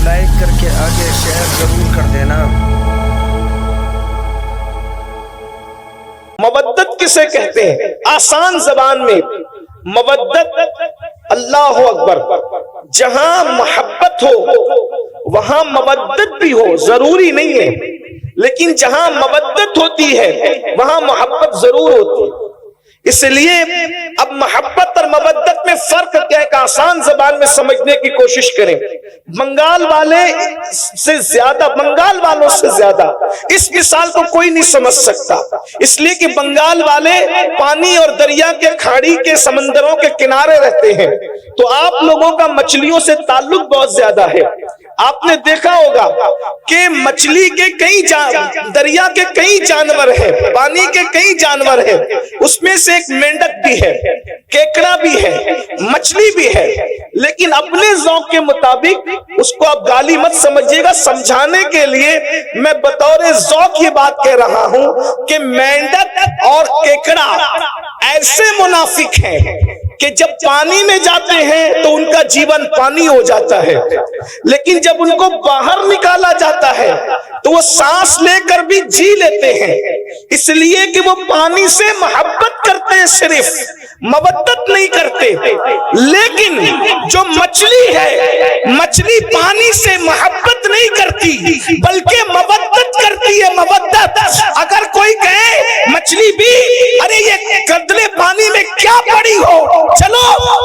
کو لائک کر کے آگے شیئر ضرور کر دینا۔ مودت کسے کہتے ہیں؟ آسان زبان میں مودت، اللہ اکبر، جہاں محبت ہو وہاں مودت بھی ہو، ضروری نہیں ہے، لیکن جہاں مودت ہوتی ہے وہاں محبت ضرور ہوتی ہے۔ اس لیے اب محبت اور مودت میں فرق کیا ہے کہ آسان زبان میں سمجھنے کی کوشش کریں۔ بنگال والوں سے زیادہ اس مثال کو کوئی نہیں سمجھ سکتا، اس لیے کہ بنگال والے پانی اور دریا کے کھاڑی کے سمندروں کے کنارے رہتے ہیں، تو آپ لوگوں کا مچھلیوں سے تعلق بہت زیادہ ہے۔ آپ نے دیکھا ہوگا کہ مچھلی کے دریا کے کئی جانور ہیں، پانی کے کئی جانور ہیں، اس میں سے ایک مینڈک بھی ہے، کیکڑا بھی ہے، مچھلی بھی ہے، لیکن اپنے ذوق کے مطابق اس کو آپ گالی مت سمجھیے گا، سمجھانے کے لیے میں بطور ذوق یہ بات کہہ رہا ہوں کہ مینڈک اور کیکڑا ایسے منافق ہیں کہ جب پانی میں جاتے ہیں تو ان کا جیون پانی ہو جاتا ہے، لیکن جب ان کو باہر نکالا جاتا ہے تو وہ سانس لے کر بھی جی لیتے ہیں، اس لیے کہ وہ پانی سے محبت کرتے ہیں، صرف مودت نہیں کرتے۔ لیکن جو مچھلی ہے، مچھلی پانی سے محبت نہیں کرتی بلکہ مودت کرتی ہے، مودت۔ اگر کوئی کہے مچھلی بھی ارے یہ گدلے پانی میں کیا پڑی ہو، چلو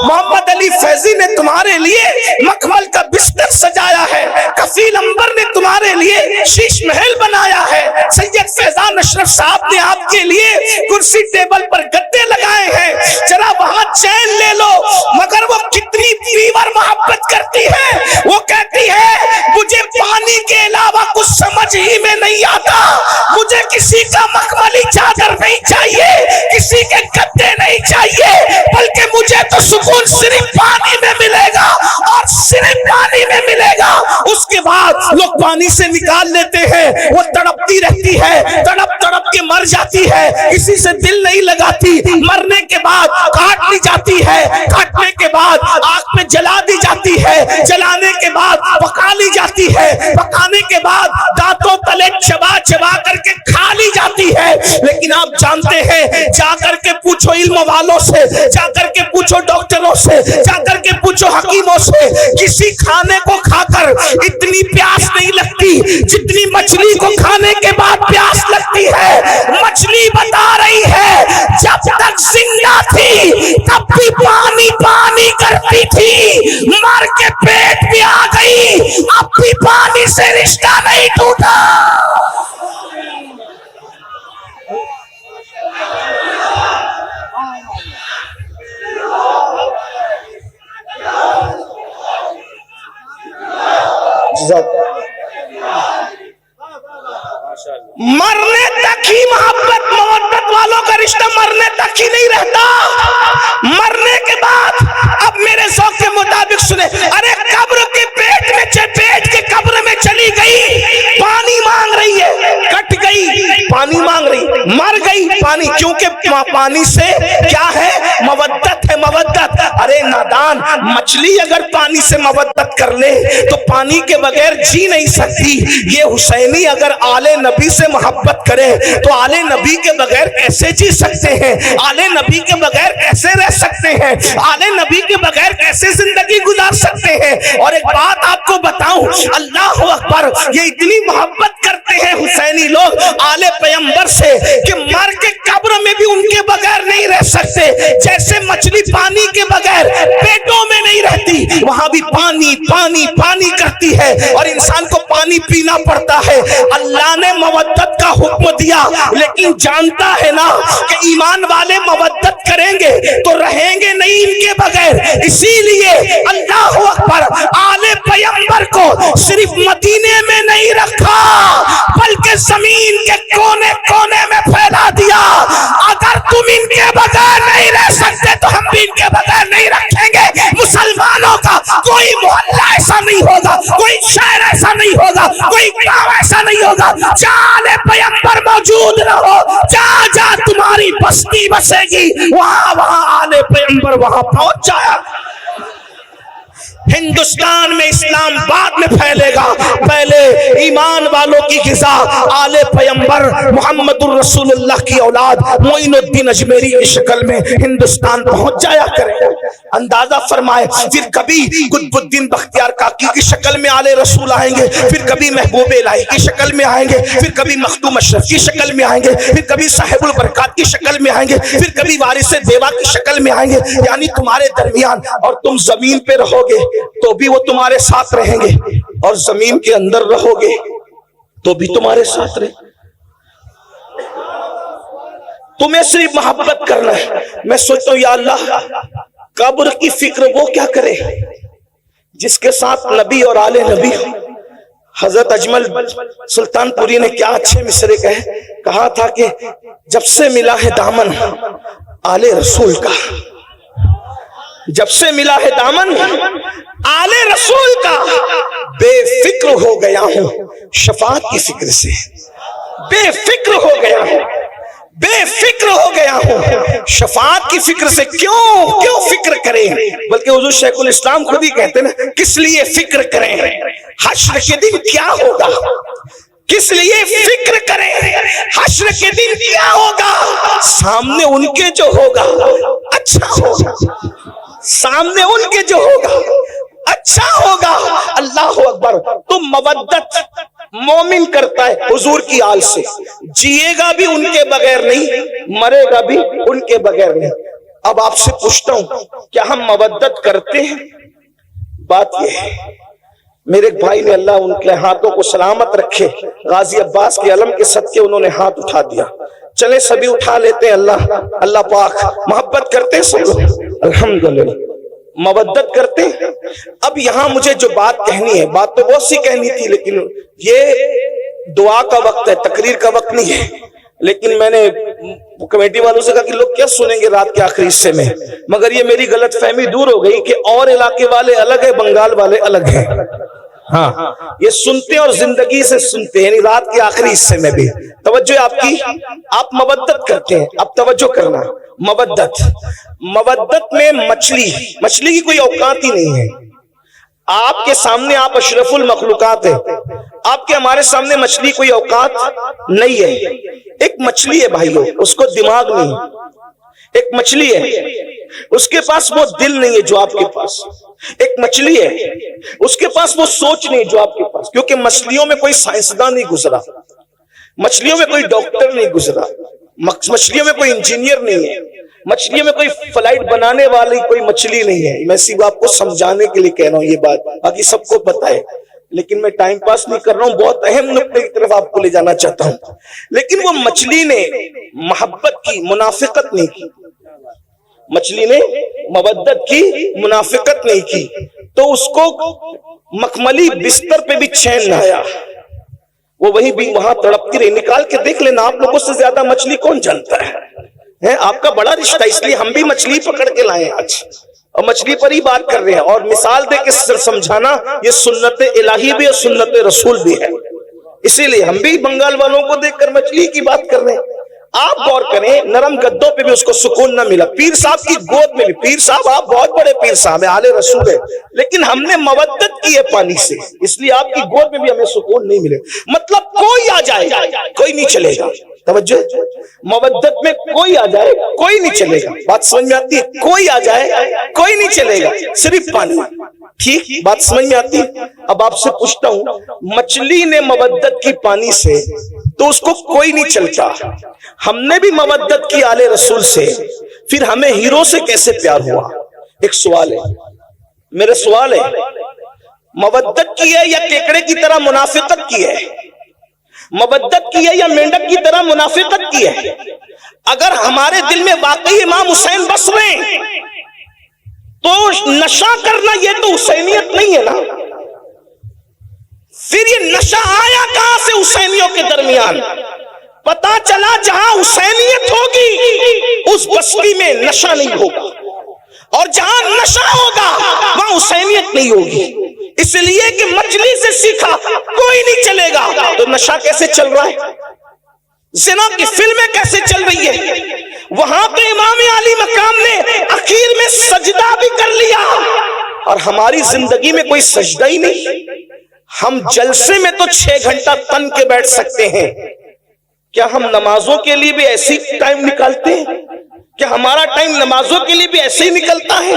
محمد علی فیضی نے تمہارے لیے مخمل کا بستر سجایا ہے، کفیل انبر نے تمہارے لیے شیش محل بنایا ہے، سید فیضان اشرف صاحب نے آپ کے لیے کرسی ٹیبل پر گدے لگائے ہیں، ذرا وہاں چین لے لو۔ مگر وہ کتنی پیور محبت کرتی ہے، وہ کہتی ہے مجھے پانی کے علاوہ کچھ سمجھ ہی میں نہیں آتا، مجھے کسی کا مخملی چادر نہیں چاہیے، کسی کے گدے نہیں چاہیے، بلکہ مجھے تو سکون صرف پانی میں ملے گا اور صرف پانی میں ملے گا۔ اس کے بعد لوگ پانی سے نکال لیتے ہیں، وہ تڑپتی رہتی ہے، تڑپ تڑپ کے مر جاتی ہے، کسی سے دل نہیں لگاتی، مرنے کے بعد کاٹ لی جاتی ہے، کاٹنے کے بعد آگ میں جلا دی جاتی ہے، جلانے کے بعد پکا لی جاتی ہے، پکانے کے بعد دانتوں تلے چبا چبا کر کے کھا لی جاتی ہے۔ لیکن آپ جانتے ہیں، جا کر کے پوچھو علم والوں سے، جا کر کے پوچھو ڈاکٹروں سے، جا کر کے پوچھو حکیموں سے، کسی کھانے کو کھا کر اتنی پیاس نہیں لگتی جتنی مچھلی کو کھانے کے بعد پیاس لگتی ہے۔ مچھلی بتا رہی ہے جب تک زندہ تھی تب بھی پانی پانی کرتی تھی، مر کے پیٹ بھی آ گئی اب بھی پانی سے رشتہ نہیں ٹوٹا۔ مرنے تک ہی محبت مودت والوں کا رشتہ مرنے تک ہی نہیں رہتا، مرنے کے بعد اب میرے ذوق کے مطابق سنیں، ارے قبر کے پیٹ کے قبر میں چلی گئی، پانی مانگ رہی ہے، کٹ گئی پانی مانگ رہی، مر گئی پانی، کیونکہ پانی سے کیا ہے؟ مودت ہے، مودت۔ ارے نادان، مچھلی اگر پانی سے مودت کر لے تو پانی کے بغیر جی نہیں سکتی، یہ حسینی اگر آل نبی سے محبت کرے تو آل نبی کے بغیر کیسے جی سکتے ہیں، آل نبی کے بغیر کیسے رہ سکتے ہیں، آل نبی کے بغیر کیسے زندگی گزار سکتے ہیں۔ اور ایک بات آپ کو بتاؤں، اللہ اکبر، یہ اتنی محبت کرتے ہیں حسینی لوگ آل پیغمبر سے کہ مر کے قبر میں بھی ان کے بغیر نہیں رہ سکتے، جیسے مچھلی پانی کے بغیر پیٹوں میں نہیں رہتی، وہاں بھی پانی پانی پانی کرتی ہے اور انسان کو پانی پینا پڑتا ہے۔ اللہ نے مودت کا حکم دیا، لیکن جانتا ہے نا کہ ایمان والے مودت کریں گے تو رہیں گے نہیں ان کے بغیر، اسی لیے اللہ اکبر، آل پیغمبر کو صرف مدینے میں نہیں رکھا بلکہ زمین کے کونے کونے میں پھیلا دیا۔ اگر تم ان کے بغیر نہیں رہ سکتے تو ہم بھی ان کے بغیر نہیں رکھیں گے۔ مسلمانوں کا کوئی محلہ ایسا نہیں ہوگا، کوئی شہر ایسا نہیں ہوگا، کوئی گاؤں ایسا نہیں ہوگا جہاں پیغمبر موجود نہ ہو، جہاں جہاں تمہاری بستی بسے گی وہاں آل پیغمبر وہاں پہنچ جایا۔ ہندوستان میں اسلام بعد میں پھیلے گا؟ پہلے ایمان والوں کی غذا آل پیغمبر محمد الرسول اللہ کی اولاد معین الدین اجمیری کی شکل میں ہندوستان پہنچ جایا کرے گا۔ اندازہ فرمائے، پھر کبھی قطب الدین بختیار کاکی کی شکل میں آل رسول آئیں گے، پھر کبھی محبوب الہی کی شکل میں آئیں گے، پھر کبھی مخدوم اشرف کی شکل میں آئیں گے، پھر کبھی صاحب البرکات کی شکل میں آئیں گے، پھر کبھی وارث دیوا کی شکل میں آئیں گے۔ یعنی تمہارے درمیان، اور تم زمین پہ رہو گے تو بھی وہ تمہارے ساتھ رہیں گے، اور زمین کے اندر رہو گے تو بھی تمہارے ساتھ رہیں۔ تمہیں صرف محبت کرنا ہے۔ میں سوچتا ہوں یا اللہ، قبر کی فکر وہ کیا کرے جس کے ساتھ نبی اور آل نبی۔ حضرت اجمل سلطان پوری نے کیا اچھے مصرے کہا تھا کہ جب سے ملا ہے دامن آل رسول کا، جب سے ملا ہے دامن آل رسول کا، بے فکر ہو گیا ہوں شفاعت کی فکر سے، بے فکر ہو گیا ہوں، بے فکر ہو گیا ہوں شفاعت کی فکر سے۔ کیوں فکر کریں؟ بلکہ حضور شیخ الاسلام خود ہی کہتے ہیں نا، کس لیے فکر کریں؟ حشر کے دن کیا ہوگا؟ کس لیے فکر کریں؟ حشر کے دن کیا ہوگا؟ سامنے ان کے جو ہوگا اچھا ہوگا، سامنے ان کے جو ہوگا اچھا ہوگا۔ اللہ اکبر۔ تو مودت مومن کرتا ہے حضور کی آل سے، جیے گا بھی ان کے بغیر نہیں، مرے گا بھی ان کے بغیر نہیں۔ اب آپ سے پوچھتا ہوں، کیا ہم مودت کرتے ہیں؟ بات یہ ہے، میرے ایک بھائی نے، اللہ ان کے ہاتھوں کو سلامت رکھے، غازی عباس کے علم کے صدقے انہوں نے ہاتھ اٹھا دیا۔ چلے سبھی اٹھا لیتے ہیں۔ اللہ پاک محبت کرتے ہیں سب لوگ، الحمدللہ مودت کرتے ہیں۔ اب یہاں مجھے جو بات کہنی ہے، بات تو بہت سی کہنی تھی، لیکن یہ دعا کا وقت ہے، تقریر کا وقت نہیں ہے۔ لیکن میں نے کمیٹی والوں سے کہا کہ لوگ کیا سنیں گے رات کے آخری حصے میں، مگر یہ میری غلط فہمی دور ہو گئی کہ اور علاقے والے الگ ہیں، بنگال والے الگ ہیں۔ ہاں، یہ سنتے ہیں اور زندگی سے سنتے ہیں، یعنی رات کے آخری حصے میں بھی توجہ آپ کی۔ آپ مودت کرتے ہیں، اب توجہ کرنا۔ مودت میں مچھلی کی کوئی اوقات ہی نہیں ہے۔ آپ کے سامنے آپ اشرف المخلوقات ہیں، آپ کے ہمارے سامنے مچھلی کوئی اوقات نہیں ہے۔ ایک مچھلی ہے بھائیو، اس کو دماغ نہیں، ایک مچھلی ہے، اس کے پاس وہ دل نہیں ہے جو آپ کے پاس۔ ایک مچھلی ہے، اس کے پاس وہ سوچ نہیں جو آپ کے پاس، کیونکہ مچھلیوں میں کوئی سائنسدان نہیں گزرا، مچھلیوں میں کوئی ڈاکٹر نہیں گزرا، مچھلیوں میں کوئی انجینئر نہیں ہے، مچھلیوں میں کوئی فلائٹ بنانے والی کوئی مچھلی نہیں ہے۔ میں صرف آپ کو سمجھانے کے لیے کہہ رہا ہوں یہ بات، باقی سب کو پتہ ہے، لیکن میں ٹائم پاس نہیں کر رہا ہوں، بہت اہم نقطے کی طرف آپ کو لے جانا چاہتا ہوں۔ لیکن وہ مچھلی نے محبت کی، منافقت نہیں کی، مچھلی نے مودت کی، منافقت نہیں کی، تو اس کو مخملی بستر پہ بھی چین نہ آیا، وہ وہی بھی وہاں تڑپتی رہی۔ نکال کے دیکھ لینا، آپ لوگوں سے زیادہ مچھلی کون جانتا ہے؟ آپ کا بڑا رشتہ، اس لیے ہم بھی مچھلی پکڑ کے لائے آج، اور مچھلی پر ہی بات کر رہے ہیں، اور مثال دے کے سمجھانا یہ سنت الہی بھی اور سنت رسول بھی ہے۔ اسی لیے ہم بھی بنگال والوں کو دیکھ کر مچھلی کی بات کر رہے ہیں۔ آپ غور کریں، نرم گدوں پہ بھی اس کو سکون نہ ملا، پیر صاحب کی گود میں بھی، پیر صاحب آپ بہت بڑے پیر صاحب ہیں، آل رسول ہے، لیکن ہم نے مودت کی ہے پانی سے، اس لیے آپ کی گود میں بھی ہمیں سکون نہیں ملے۔ مطلب کوئی آ جائے کوئی نہیں چلے گا، توجہ، مودت میں کوئی آ جائے کوئی نہیں چلے گا، بات سمجھ میں آتی ہے؟ کوئی آ جائے کوئی نہیں چلے گا، صرف پانی۔ ٹھیک، بات سمجھ میں آتی ہے؟ اب آپ سے پوچھتا ہوں، مچھلی نے مودت کی پانی سے تو اس کو کوئی نہیں چلتا، ہم نے بھی مودت کی آل رسول سے، پھر ہمیں ہیرو سے کیسے پیار ہوا؟ ایک سوال ہے، میرا سوال ہے، مودت کی ہے یا کیکڑے کی طرح منافقت کی ہے؟ مودت کی ہے یا مینڈک کی طرح منافقت کی ہے؟ اگر ہمارے دل میں واقعی امام حسین بس رہے ہیں تو نشہ کرنا یہ تو حسینیت نہیں ہے نا، پھر یہ نشہ آیا کہاں سے حسینیوں کے درمیان؟ پتا چلا جہاں حسینیت ہوگی اس بستی میں نشہ نہیں ہوگا، اور جہاں نشہ ہوگا وہاں حسینیت نہیں ہوگی۔ اس لیے کہ مچھلی سے سیکھا کوئی نہیں چلے گا، تو نشہ کیسے چل رہا ہے؟ زنا کی فلمیں کیسے چل رہی ہے؟ وہاں پہ امام علی مقام نے اخیر میں سجدہ بھی کر لیا، اور ہماری زندگی میں کوئی سجدہ ہی نہیں، ہم جلسے میں تو 6 گھنٹہ تن کے بیٹھ سکتے ہیں، کیا ہم نمازوں کے لیے بھی ایسی ٹائم نکالتے ہیں؟ کہ ہمارا ٹائم نمازوں کے لیے بھی ایسے ہی نکلتا ہے؟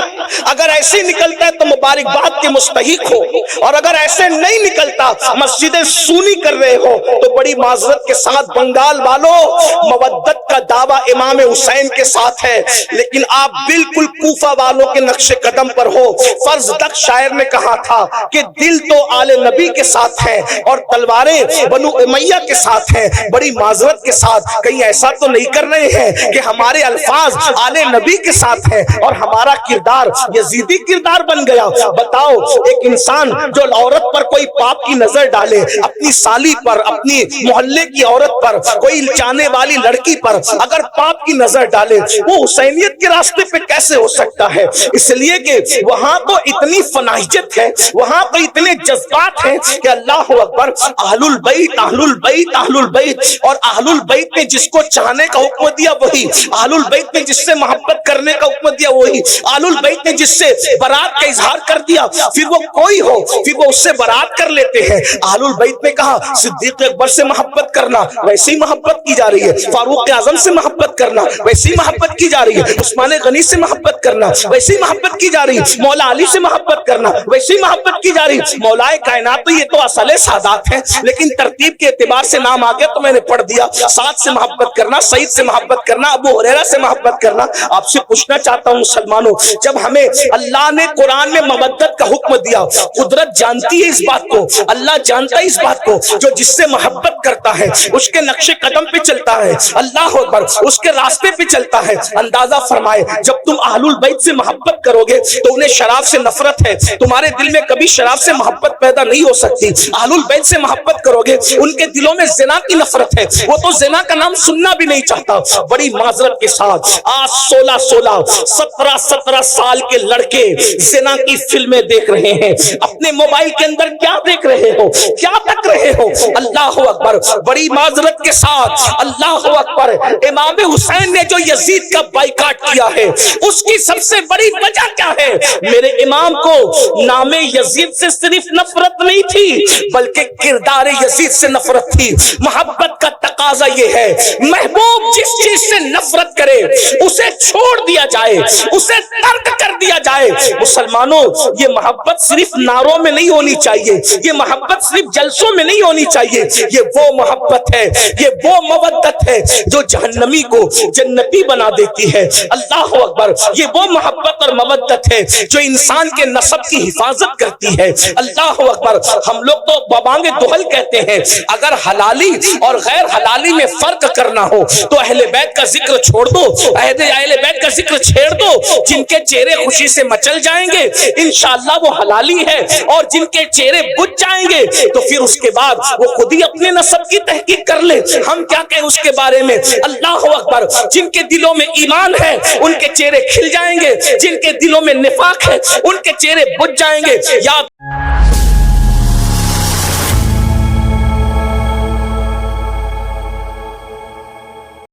اگر ایسے ہی نکلتا ہے تو مبارکباد کے مستحق ہو، اور اگر ایسے نہیں نکلتا، مسجدیں سونی کر رہے ہو، تو بڑی معذرت کے ساتھ بنگال والوں، مودت کا دعویٰ امام حسین کے ساتھ ہے، لیکن آپ بالکل کوفہ والوں کے نقش قدم پر ہو۔ فرض دق شاعر نے کہا تھا کہ دل تو آل نبی کے ساتھ ہیں اور تلواریں بنو امیہ کے ساتھ ہیں۔ بڑی معذرت کے ساتھ کہیں ایسا تو نہیں کر رہے ہیں کہ ہمارے الفاظ آل نبی کے ساتھ ہے اور ہمارا کردار یزیدی کردار بن گیا؟ بتاؤ، ایک انسان جو عورت پر کوئی پاپ کی نظر ڈالے، اپنی سالی پر، اپنی محلے کی عورت پر، کوئی چاہنے والی لڑکی پر اگر پاپ کی نظر ڈالے، وہ حسینیت کے راستے پہ کیسے ہو سکتا ہے؟ اس لیے کہ وہاں تو اتنی فناحیت ہے، وہاں تو اتنے جذبات ہیں کہ اللہ اکبر، اہل البیت اہل البیت اہل البیت، اور اہل البیت نے جس کو چاہنے کا حکم دیا وہی، اہل البیت نے جس سے محبت کرنے کا حکم دیا وہی، اہل البیت نے جس سے برات کا اظہار کر دیا، پھر وہ کوئی ہو پھر وہ اس سے برات کر لیتے ہیں۔ اہل البیت نے کہا صدیق اکبر سے محبت کرنا، ویسی محبت کی جا رہی ہے، فاروق اعظم سے محبت کرنا، ویسی محبت کی جا رہی ہے، عثمان غنی سے محبت کرنا، ویسی محبت کی جا رہی ہے، مولا علی سے محبت کرنا، ویسی محبت کی جا رہی ہے۔ مولا کائنات تو یہ تو اصل سادات ہیں، لیکن ترتیب کے اعتبار سے نام آ گیا تو میں نے پڑھ دیا۔ سعد سے محبت کرنا، سعید سے محبت کرنا، ابو ہریرہ سے محبت کرنا۔ آپ سے پوچھنا چاہتا ہوں مسلمانوں، جب ہمیں اللہ نے قرآن میں مودت کا حکم دیا، قدرت جانتی ہے اس بات کو، اللہ جانتا ہے اس بات کو، جو جس سے محبت کرتا ہے اس کے نقش قدم پہ چلتا ہے، اللہ اکبر، اس کے راستے پہ چلتا ہے۔ اندازہ فرمائے، جب تم اہل البیت سے محبت کرو گے تو انہیں شراب سے نفرت ہے، تمہارے دل میں کبھی شراب سے محبت پیدا نہیں ہو سکتی۔ اہل البیت سے محبت کرو گے، ان کے دلوں میں زنا کی نفرت ہے، وہ تو زنا کا نام سننا بھی نہیں چاہتا۔ بڑی معذرت کے ساتھ آج 17 سال کے لڑکے زنا کی فلمیں دیکھ رہے ہیں، اپنے موبائل کے اندر کیا دیکھ رہے ہو، کیا تک رہے ہو؟ اللہ اکبر، بڑی معذرت کے ساتھ اللہ اکبر، امام حسین نے جو یزید کا بائیکاٹ کیا ہے اس کی سب سے بڑی وجہ کیا ہے؟ میرے امام کو نام یزید سے صرف نفرت نہیں تھی بلکہ کردار یزید سے نفرت تھی۔ محبت کا تقاضا یہ ہے، محبوب جس چیز سے نفرت کرے اسے چھوڑ دیا جائے، اسے ترک کر دیا جائے۔ مسلمانوں، یہ محبت صرف نعروں میں نہیں ہونی چاہیے، یہ محبت صرف جلسوں میں نہیں ہونی چاہیے، یہ وہ محبت ہے، یہ وہ مودت ہے جو جہنمی کو جنتی بنا دیتی ہے۔ اللہ اکبر، یہ وہ محبت اور مودت ہے جو انسان کے نسب کی حفاظت کرتی ہے۔ اللہ اکبر، ہم لوگ تو ببانگ دہل کہتے ہیں، اگر حلالی اور غیر حلالی میں فرق کرنا ہو تو اہل بیت کا ذکر چھوڑ دو، اہل بیت کا ذکر چھیڑ دو، جن کے چہرے خوشی سے مچل جائیں گے انشاءاللہ وہ حلالی ہے، اور جن کے چہرے بجھ جائیں گے تو پھر اس کے بعد وہ خود ہی اپنے نسب کی تحقیق کر لے، ہم کیا کہیں اس کے بارے میں۔ اللہ اکبر، جن کے دلوں میں ایمان ہے ان کے چہرے کھل جائیں گے، جن کے دلوں میں نفاق ہے ان کے چہرے بجھ جائیں گے۔ یاد